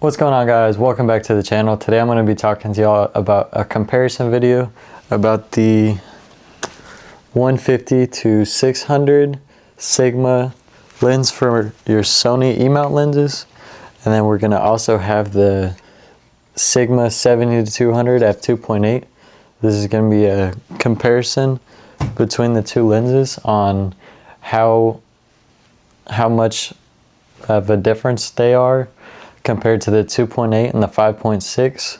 What's going on, guys? Welcome back to the channel. Today I'm going to be talking to y'all about a comparison video about the 150 to 600 Sigma lens for your Sony E-mount lenses, and then we're going to also have the Sigma 70 to 200 f2.8. This is going to be a comparison between the two lenses on how much of a difference they are compared to the 2.8 and the 5.6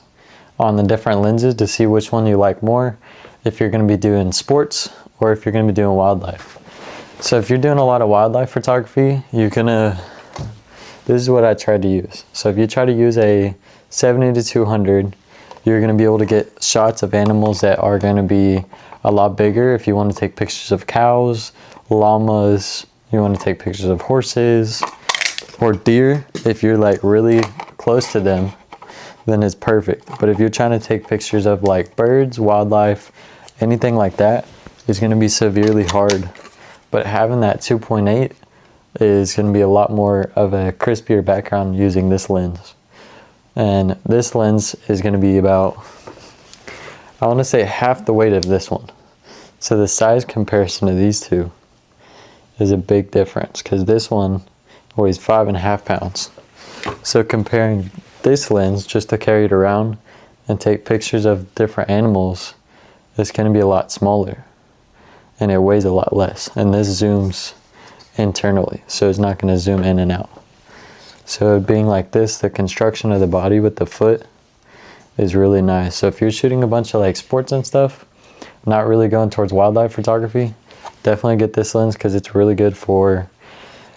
on the different lenses, to see which one you like more if you're going to be doing sports or if you're going to be doing wildlife. So if you're doing a lot of wildlife photography, this is what I tried to use. So if you try to use a 70 to 200, you're going to be able to get shots of animals that are going to be a lot bigger. If you want to take pictures of cows, llamas, you want to take pictures of horses or deer, if you're like really close to them, then it's perfect. But if you're trying to take pictures of like birds, wildlife, anything like that, it's going to be severely hard. But having that 2.8 is going to be a lot more of a crispier background using this lens. And this lens is going to be about, I want to say, half the weight of this one. So the size comparison of these two is a big difference, because this one weighs 5.5 pounds. So comparing this lens just to carry it around and take pictures of different animals, it's going to be a lot smaller and it weighs a lot less. And this zooms internally, so it's not going to zoom in and out. So being like this, the construction of the body with the foot is really nice. So if you're shooting a bunch of like sports and stuff, not really going towards wildlife photography, definitely get this lens, because it's really good for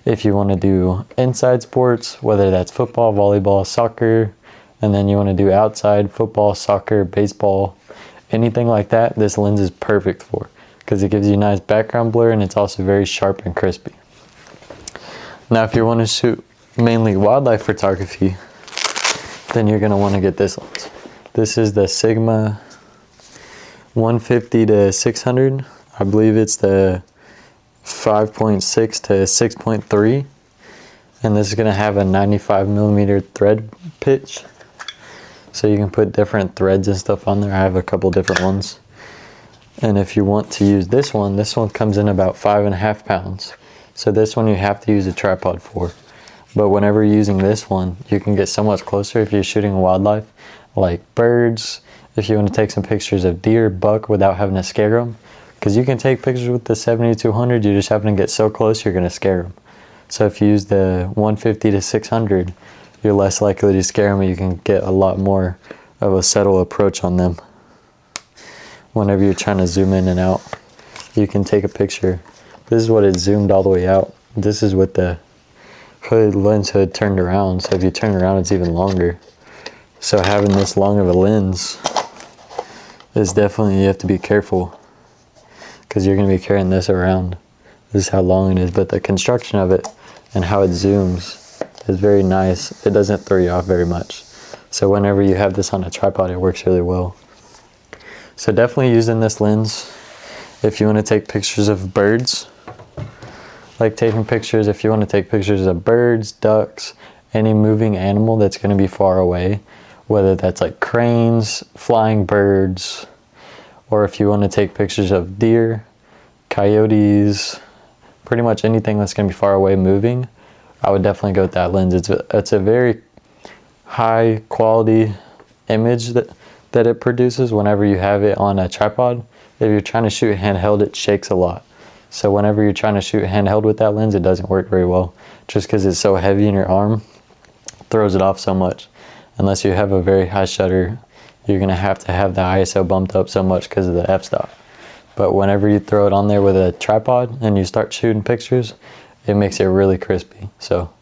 if you want to do inside sports, whether that's football, volleyball, soccer, and then you want to do outside football, soccer, baseball, anything like that, this lens is perfect for, because it gives you nice background blur and it's also very sharp and crispy. Now if you want to shoot mainly wildlife photography, then you're going to want to get this lens. This is the Sigma 150 to 600. I believe it's the 5.6 to 6.3, and this is going to have a 95mm thread pitch, so you can put different threads and stuff on there. I have a couple different ones, and if you want to use this one comes in about 5.5 pounds. So this one you have to use a tripod for, but whenever you're using this one, you can get so much closer if you're shooting wildlife like birds, if you want to take some pictures of deer, buck, without having to scare them. Because you can take pictures with the 70-200, you just happen to get so close, you're going to scare them. So if you use the 150 to 600, you're less likely to scare them, and you can get a lot more of a subtle approach on them. Whenever you're trying to zoom in and out, you can take a picture. This is what it zoomed all the way out. This is with the lens hood turned around, so if you turn around, it's even longer. So having this long of a lens is definitely, you have to be careful, because you're going to be carrying this around. This is how long it is, but the construction of it and how it zooms is very nice. It doesn't throw you off very much. So whenever you have this on a tripod, it works really well. So definitely using this lens if you want to take pictures of birds. Like taking pictures, if you want to take pictures of birds, ducks, any moving animal that's going to be far away, whether that's like cranes, flying birds, or if you want to take pictures of deer, coyotes, pretty much anything that's going to be far away moving, I would definitely go with that lens. It's a very high quality image that it produces whenever you have it on a tripod. If you're trying to shoot handheld, it shakes a lot. So whenever you're trying to shoot handheld with that lens, it doesn't work very well, just because it's so heavy in your arm, throws it off so much. Unless you have a very high shutter, you're going to have the ISO bumped up so much because of the f-stop. But whenever you throw it on there with a tripod and you start shooting pictures, it makes it really crispy. So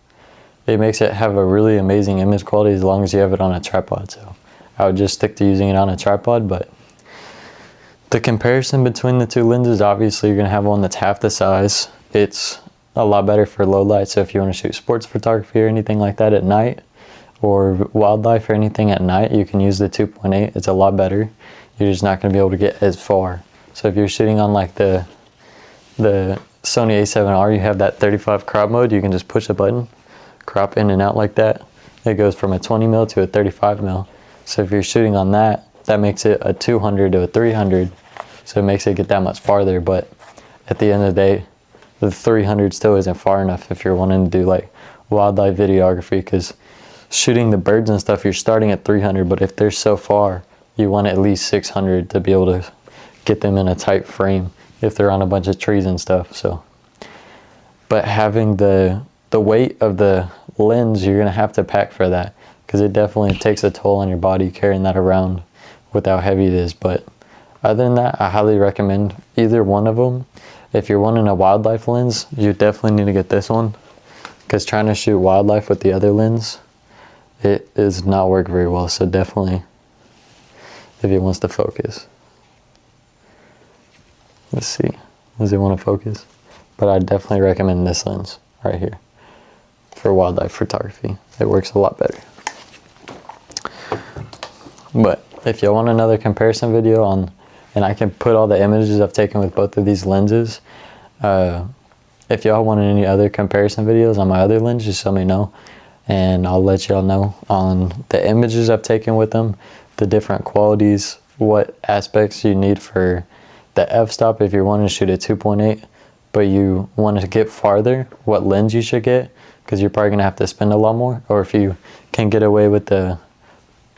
it makes it have a really amazing image quality as long as you have it on a tripod. So I would just stick to using it on a tripod. But the comparison between the two lenses, obviously you're going to have one that's half the size. It's a lot better for low light. So if you want to shoot sports photography or anything like that at night, or wildlife or anything at night, you can use the 2.8. It's a lot better. You're just not going to be able to get as far. So if you're shooting on like the Sony A7R, you have that 35 crop mode. You can just push a button, crop in and out like that. it goes from a 20 mil to a 35 mil. So if you're shooting on that, that makes it a 200 to a 300. So it makes it get that much farther. But at the end of the day, the 300 still isn't far enough if you're wanting to do like wildlife videography, because shooting the birds and stuff, you're starting at 300, but if they're so far, you want at least 600 to be able to get them in a tight frame if they're on a bunch of trees and stuff. So, but having the weight of the lens, you're gonna have to pack for that, because it definitely takes a toll on your body carrying that around with how heavy it is. But other than that, I highly recommend either one of them. If you're wanting a wildlife lens, you definitely need to get this one, because trying to shoot wildlife with the other lens, it does not work very well. So definitely, if it wants to focus, let's see, does it want to focus? But I definitely recommend this lens right here for wildlife photography. It works a lot better. But if you want another comparison video on, and I can put all the images I've taken with both of these lenses, if y'all want any other comparison videos on my other lens, just let me know, and I'll let y'all know on the images I've taken with them, the different qualities, what aspects you need for the f-stop if you're wanting to shoot at 2.8 but you want to get farther, what lens you should get, because you're probably going to have to spend a lot more. Or if you can get away with the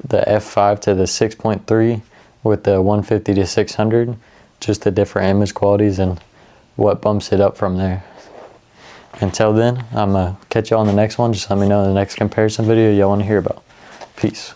f5 to the 6.3 with the 150 to 600, just the different image qualities and what bumps it up from there. Until then, I'm going to catch y'all on the next one. Just let me know in the next comparison video y'all want to hear about. Peace.